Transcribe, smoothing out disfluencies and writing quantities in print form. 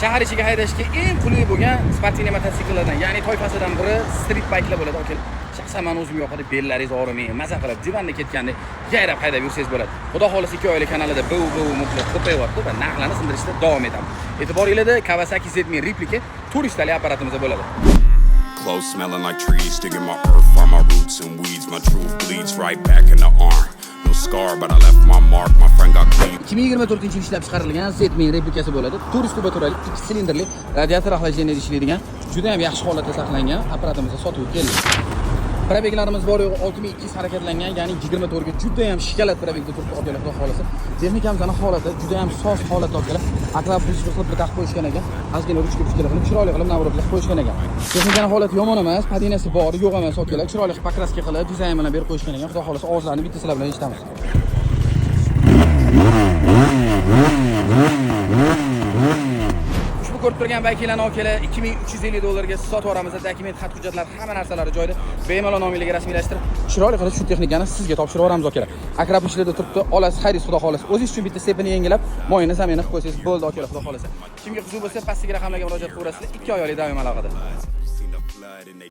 Shahar ichiga haydashga eng qulay bo'lgan sportiniy mototsikllardan, ya'ni toifasidan biri street bike'lar bo'ladi. Aka, shaxsan men o'zim yoqadi, bellaringiz og'rimaydi, maza qilib, divanni ketganda yayrab haydab yursangiz bo'ladi. Xudo xohlasa 2 oylik kanalida bu mutlaq ko'payyapti va narxlarni sindirishda davom etamiz. E'tiboringizda Kawasaki Z1000 replika turistali apparatimizda bo'ladi. Close smelling like trees, digging my earth, find my roots and weeds. My truth bleeds right back in the arm. No scar, but I left my mark. My friend got clean. 2024-yil ishlab chiqarilgan Z1000 replikasi bo'ladi. Turist kubaturali 2 silindrli radiator axlatlanida ishlaydigan, juda ham yaxshi holatda saqlangan apparatimizga sotib keldik. Probeglarimiz bor yo'q 6200 harakatlangan, ya'ni 24 ga juda ham shikalat probegda turibdi okalar, xudo xolasa. Texnikamizning holati juda ham soz holatda okalar. Aqlab qilib taqib qo'yishgan ekan. Ozgina ruchka-puchkalar qilib chiroyli qilib navrot qilib qo'yishgan ekan. Texnikaning holati yomon emas, patinasi bor, yo'q emas okalar. Chiroyli qilib pokraska qilib, dizayn bilan berib qo'yishgan ekan. Xudo xolasa ovozlarni bitta sizlar bilan eshitamiz. Ushbu ko'rib turgan baykilarni okalar $2350 ga sotib yuboramiz. Dokument, xat hujjatlar, hamma narsalari joyida. Bemalol nomingizga rasmiylashtirib, chiroyli qilib shu texnikani sizga topshirib yuboramiz okalar. Akrab ishlarda turibdi, olasiz, xayringiz xudo xolasa. O'zingiz uchun bitta stepini yengilab, moyini zaminni qilib qo'ysangiz bo'ldi okalar, xudo xolasa. Kimga qiziq bo'lsa, pastdagi raqamlarga murojaat qilasizlar. 2 oylik davom aloqada.